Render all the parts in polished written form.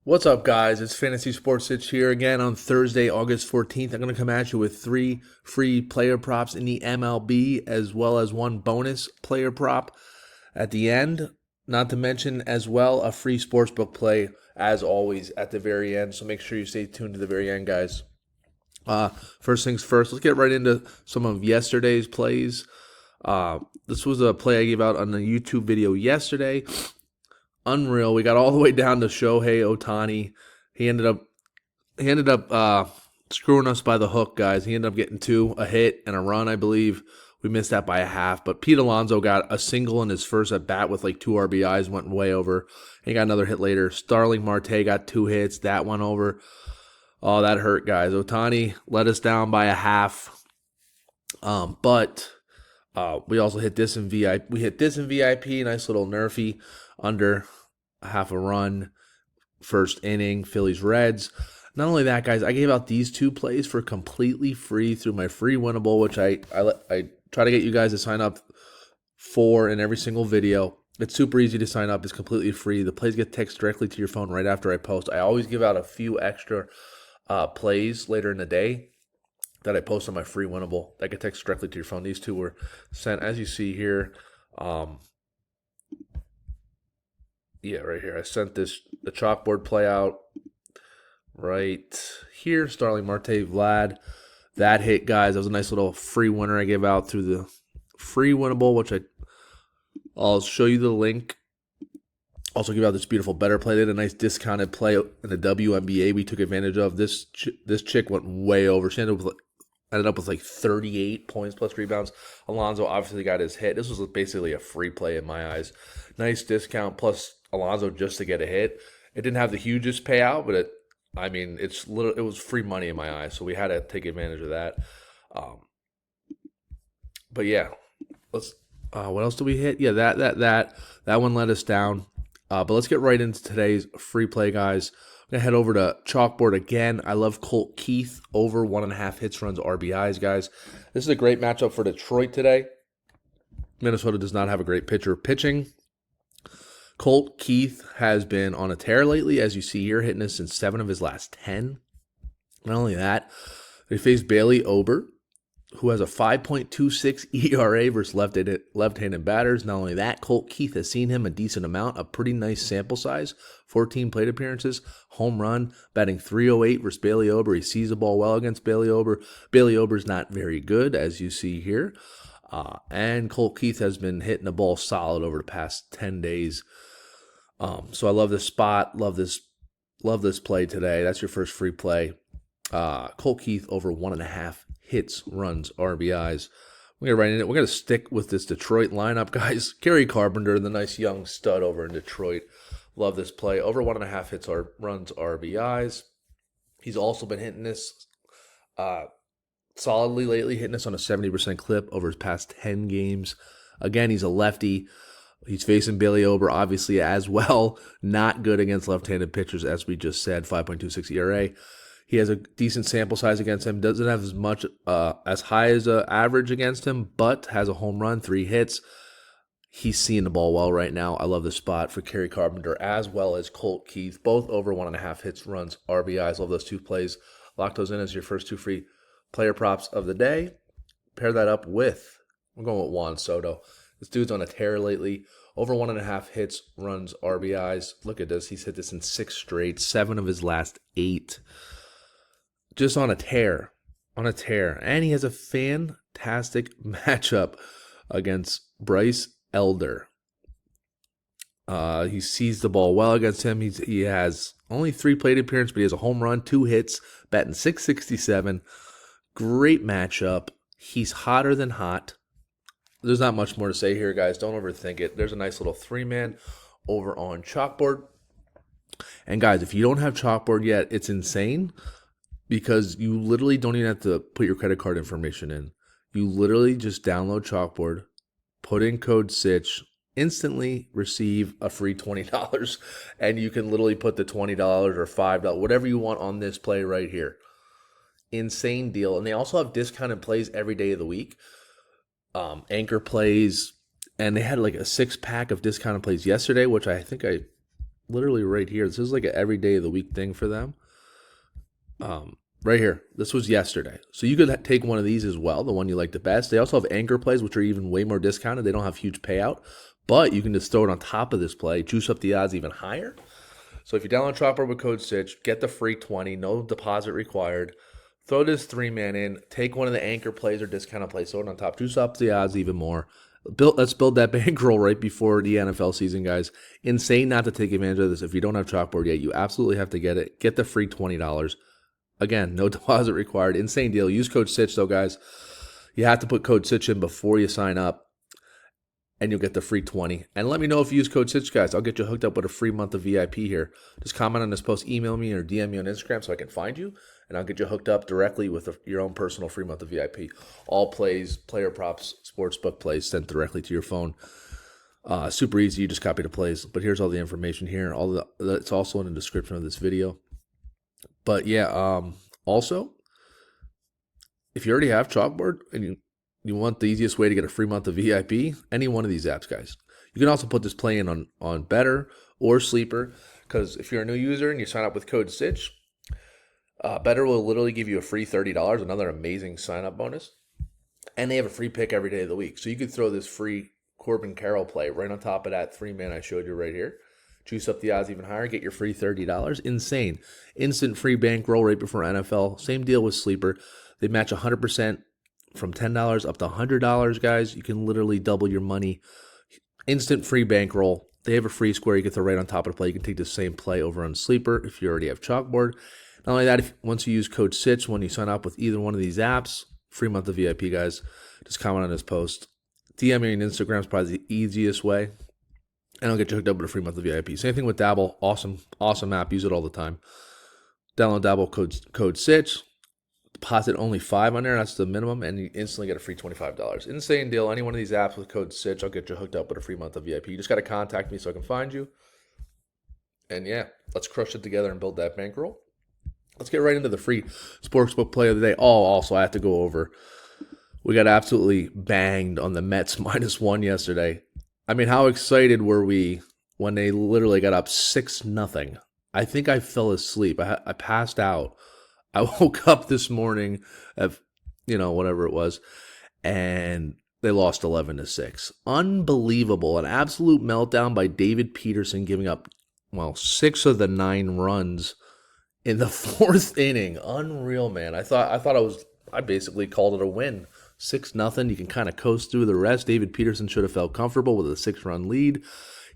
What's up, guys? It's Fantasysportssitch here again on Thursday, August 14th. I'm going to come at you with 3 free player props in the MLB, as well as 1 bonus player prop at the end. Not to mention, as well, a free sportsbook play, as always, at the very end. So make sure you stay tuned to the very end, guys. Uh, First things first, let's get right into some of yesterday's plays. This was a play I gave out on a YouTube video yesterday. Unreal. We got all the way down to Shohei Ohtani. He ended up screwing us by the hook, guys. He ended up getting 2, a hit and a run, I believe. We missed that by a half, but Pete Alonso got a single in his first at bat with like 2 RBIs, went way over. He got another hit later. Starling Marte got 2 hits, that went over. Oh, that hurt, guys. Ohtani let us down by a half, but we also hit this in VIP. We hit this in VIP. Nice little nerfy under half a run. First inning, Phillies Reds. Not only that, guys, I gave out these 2 plays for completely free through my free winnable, which I try to get you guys to sign up for in every single video. It's super easy to sign up. It's completely free. The plays get texted directly to your phone right after I post. I always give out a few extra plays later in the day that I post on my free winnable that get texted directly to your phone. These 2 were sent, as you see here. Yeah, right here. I sent the chalkboard play out right here. Starling Marte, Vlad. That hit, guys. That was a nice little free winner I gave out through the free winnable, which I'll show you the link. Also give out this beautiful Betr play. They had a nice discounted play in the WNBA we took advantage of. This chick went way over. She ended up with like 38 points plus rebounds. Alonso obviously got his hit. This was basically a free play in my eyes. Nice discount plus Alonso just to get a hit. It didn't have the hugest payout, but it was free money in my eyes, so we had to take advantage of that. But yeah, let's. What else do we hit? Yeah, that one let us down. But let's get right into today's free play, guys. I'm gonna head over to chalkboard again. I love Colt Keith over 1.5 hits, runs, RBIs, guys. This is a great matchup for Detroit today. Minnesota does not have a great pitcher pitching. Colt Keith has been on a tear lately, as you see here, hitting us in 7 of his last 10. Not only that, they faced Bailey Ober, who has a 5.26 ERA versus left-handed batters. Not only that, Colt Keith has seen him a decent amount, a pretty nice sample size, 14 plate appearances, home run, batting .308 versus Bailey Ober. He sees the ball well against Bailey Ober. Bailey Ober's not very good, as you see here. And Colt Keith has been hitting the ball solid over the past 10 days. So I love this spot, love this play today. That's your first free play. Colt Keith over 1.5 hits, runs, RBIs. We're going to right in it. We're going to stick with this Detroit lineup, guys. Gary Carpenter, the nice young stud over in Detroit. Love this play. Over 1.5 hits, runs, RBIs. He's also been hitting this solidly lately, hitting us on a 70% clip over his past 10 games. Again, he's a lefty. He's facing Bailey Ober, obviously, as well. Not good against left-handed pitchers, as we just said, 5.26 ERA. He has a decent sample size against him. Doesn't have as much, as high as an average against him, but has a home run, 3 hits. He's seeing the ball well right now. I love this spot for Gary Carpenter as well as Colt Keith. Both over 1.5 hits, runs, RBIs. Love those 2 plays. Lock those in as your first 2 free player props of the day. Pair that up with, we're going with Juan Soto. This dude's on a tear lately. Over 1.5 hits, runs, RBIs. Look at this. He's hit this in 6 straight, 7 of his last 8. Just on a tear. And he has a fantastic matchup against Bryce Elder. He sees the ball well against him. He has only 3 plate appearances, but he has a home run, 2 hits, batting .667. Great matchup. He's hotter than hot. There's not much more to say here, guys. Don't overthink it. There's a nice little 3-man over on chalkboard. And guys, if you don't have chalkboard yet, it's insane because you literally don't even have to put your credit card information in. You literally just download chalkboard, put in code Sitch, instantly receive a free $20, and you can literally put the $20 or $5, whatever you want on this play right here. Insane deal. And they also have discounted plays every day of the week. Anchor plays, and they had like a 6-pack of discounted plays yesterday, which I think I literally right here. This is like an every day of the week thing for them. Right here. This was yesterday. So you could take one of these as well, the one you like the best. They also have anchor plays, which are even way more discounted. They don't have huge payout, but you can just throw it on top of this play, juice up the odds even higher. So if you download CHALKBOARD with code Sitch, get the free 20, no deposit required. Throw this 3-man in, take one of the anchor plays or discounted plays, throw it on top, juice up the odds even more. Let's build that bankroll right before the NFL season, guys. Insane not to take advantage of this. If you don't have CHALKBOARD yet, you absolutely have to get it. Get the free $20. Again, no deposit required. Insane deal. Use code Sitch, though, guys. You have to put code Sitch in before you sign up, and you'll get the free 20. And let me know if you use code Sitch, guys. I'll get you hooked up with a free month of VIP here. Just comment on this post, email me, or DM me on Instagram so I can find you, and I'll get you hooked up directly with your own personal free month of VIP. All plays, player props, sportsbook plays sent directly to your phone. Super easy. You just copy the plays. But here's all the information here. It's also in the description of this video. But yeah, also, if you already have CHALKBOARD and you want the easiest way to get a free month of VIP, any one of these apps, guys. You can also put this play in on Betr or Sleeper, because if you're a new user and you sign up with code Sitch, Betr will literally give you a free $30, another amazing sign-up bonus. And they have a free pick every day of the week. So you could throw this free Corbin Carroll play right on top of that 3-man I showed you right here. Juice up the odds even higher. Get your free $30. Insane. Instant free bankroll right before NFL. Same deal with Sleeper. They match 100% from $10 up to $100, guys. You can literally double your money. Instant free bankroll. They have a free square you can throw right on top of the play. You can take the same play over on Sleeper if you already have CHALKBOARD. Not only that, once you use code Sitch, when you sign up with either one of these apps, free month of VIP, guys. Just comment on this post. DM me on Instagram is probably the easiest way. And I'll get you hooked up with a free month of VIP. Same thing with Dabble. Awesome app. Use it all the time. Download Dabble, code Sitch. Deposit only $5 on there. That's the minimum. And you instantly get a free $25. Insane deal. Any one of these apps with code Sitch, I'll get you hooked up with a free month of VIP. You just got to contact me so I can find you. And yeah, let's crush it together and build that bankroll. Let's get right into the free sportsbook play of the day. Oh, also, I have to go over. We got absolutely banged on the Mets -1 yesterday. I mean, how excited were we when they literally got up 6-0? I think I fell asleep. I passed out. I woke up this morning at, whatever it was, and they lost 11-6. Unbelievable. An absolute meltdown by David Peterson, giving up, 6 of the 9 runs in the 4th inning. Unreal, man. I basically called it a win. 6-0. You can kind of coast through the rest. David Peterson should have felt comfortable with a 6-run lead.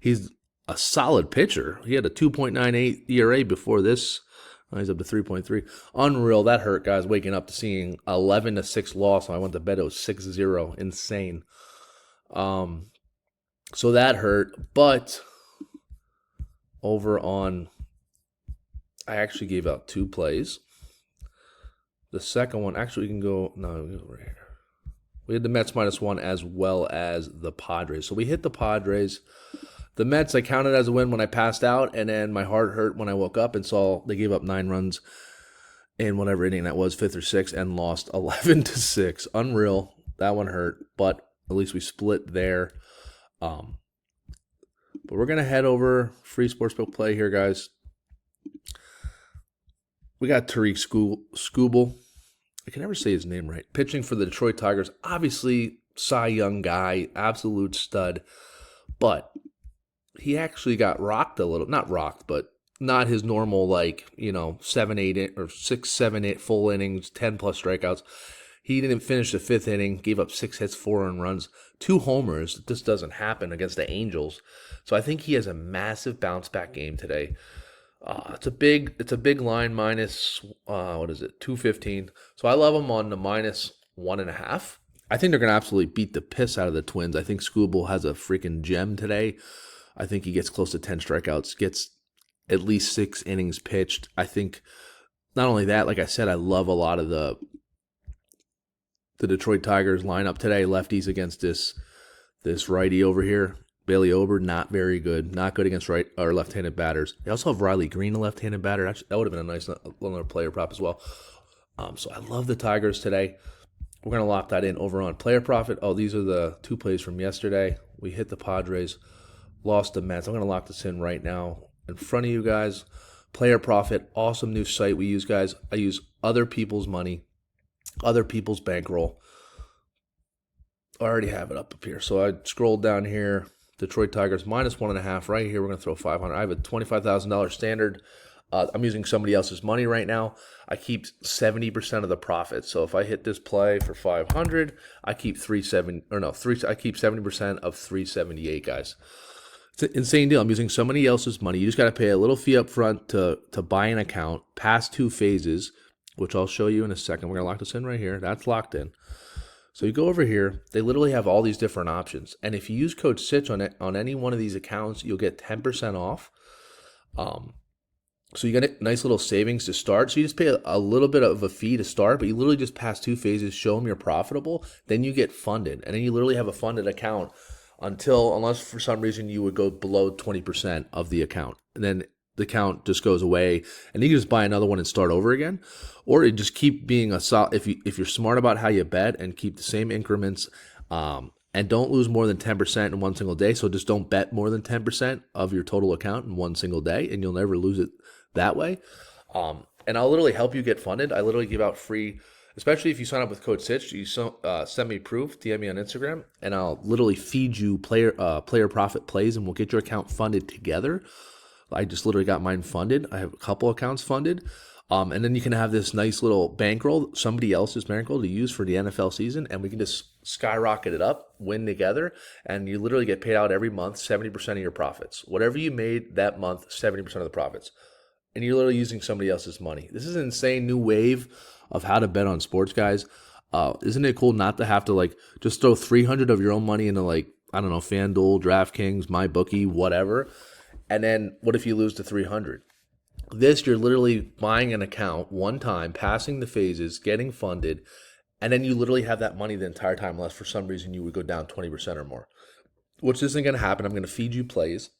He's a solid pitcher. He had a 2.98 ERA before this. He's up to 3.3. Unreal. That hurt, guys, waking up to seeing 11-6 loss. When I went to bed, it was 6-0. Insane. So that hurt. But over on, I actually gave out 2 plays. The second one, actually, we can go right here. We had the Mets -1 as well as the Padres. So we hit the Padres. The Mets, I counted as a win when I passed out, and then my heart hurt when I woke up and saw they gave up 9 runs in whatever inning that was, 5th or 6th, and lost 11-6. Unreal. That one hurt, but at least we split there. But we're going to head over free sportsbook play here, guys. We got Tariq Skubal. I can never say his name right. Pitching for the Detroit Tigers. Obviously, Cy Young guy, absolute stud. But he actually got rocked a little. Not rocked, but not his normal, 7, 8, or 6, 7, 8 full innings, 10-plus strikeouts. He didn't finish the 5th inning, gave up 6 hits, 4 earned runs, 2 homers. This doesn't happen against the Angels. So I think he has a massive bounce-back game today. It's a big line, minus 215. So I love him on the -1.5. I think they're going to absolutely beat the piss out of the Twins. I think Skubal has a freaking gem today. I think he gets close to 10 strikeouts, gets at least 6 innings pitched. I think not only that, like I said, I love a lot of the Detroit Tigers lineup today. Lefties against this righty over here. Bailey Ober, not very good. Not good against right or left-handed batters. They also have Riley Green, a left-handed batter. Actually, that would have been a nice another player prop as well. So I love the Tigers today. We're going to lock that in over on player profit. Oh, these are the 2 plays from yesterday. We hit the Padres, lost the Mets. I'm going to lock this in right now. in front of you guys. Player Profit, awesome new site we use, guys. I use other people's money, other people's bankroll. I already have it up here. So I scrolled down here. Detroit Tigers -1.5 right here. We're going to throw 500. I have a $25,000 standard. I'm using somebody else's money right now. I keep 70% of the profit. So if I hit this play for 500, I keep 70% of 378, guys. It's an insane deal. I'm using somebody else's money. You just got to pay a little fee up front to buy an account, past 2 phases, which I'll show you in a second. We're going to lock this in right here. That's locked in. So you go over here. They literally have all these different options. And if you use code Sitch on any one of these accounts, you'll get 10% off. So you get a nice little savings to start. So you just pay a little bit of a fee to start, but you literally just pass 2 phases, show them you're profitable, then you get funded. And then you literally have a funded account unless for some reason you would go below 20% of the account. And then the account just goes away, and you can just buy another one and start over again. Or you just keep being if you're smart about how you bet and keep the same increments, and don't lose more than 10% in one single day. So just don't bet more than 10% of your total account in one single day, and you'll never lose it that way. And I'll literally help you get funded. I literally give out free, especially if you sign up with code Sitch, you send me proof, DM me on Instagram, and I'll literally feed you player profit plays, and we'll get your account funded together. I just literally got mine funded. I have a couple accounts funded. And then you can have this nice little bankroll, somebody else's bankroll to use for the NFL season, and we can just skyrocket it up, win together, and you literally get paid out every month 70% of your profits. Whatever you made that month, 70% of the profits. And you're literally using somebody else's money. This is an insane new wave of how to bet on sports, guys. Isn't it cool not to have to just throw 300 of your own money into FanDuel, DraftKings, MyBookie, whatever. And then what if you lose to 300? This, you're literally buying an account one time, passing the phases, getting funded, and then you literally have that money the entire time unless for some reason you would go down 20% or more, which isn't going to happen. I'm going to feed you plays,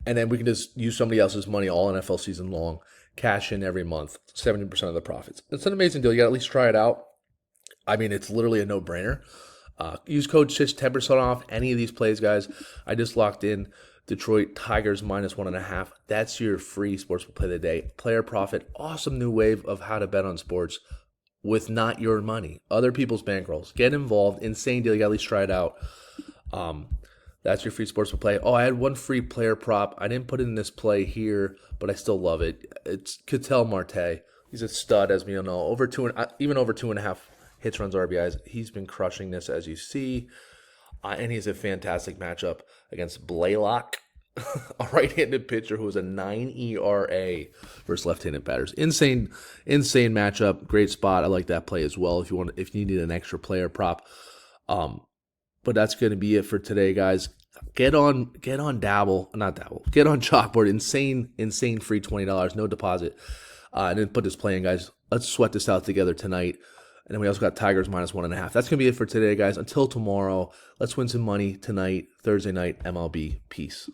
and then we can just use somebody else's money all NFL season long, cash in every month, 70% of the profits. It's an amazing deal. You got to at least try it out. I mean, it's literally a no-brainer. Use code Sitch, 10% off any of these plays, guys. I just locked in Detroit Tigers -1.5. That's your free sportsbook play of the day. Player Profit, awesome new wave of how to bet on sports with not your money, other people's bankrolls. Get involved. Insane deal. You got to at least try it out. That's your free sportsbook play. Oh, I had one free player prop. I didn't put it in this play here, but I still love it. It's Ketel Marte. He's a stud, as we all know. Even over 2.5 hits, runs, RBIs. He's been crushing this, as you see. And he's a fantastic matchup against Blaylock, a right-handed pitcher who has a 9 ERA versus left-handed batters. Insane matchup. Great spot. I like that play as well if you need an extra player prop. But that's going to be it for today, guys. Get on Dabble, not Dabble. Get on CHALKBOARD. Insane free $20, no deposit. And then put this play in, guys. Let's sweat this out together tonight. And then we also got Tigers -1.5. That's going to be it for today, guys. Until tomorrow, let's win some money tonight, Thursday night, MLB. Peace.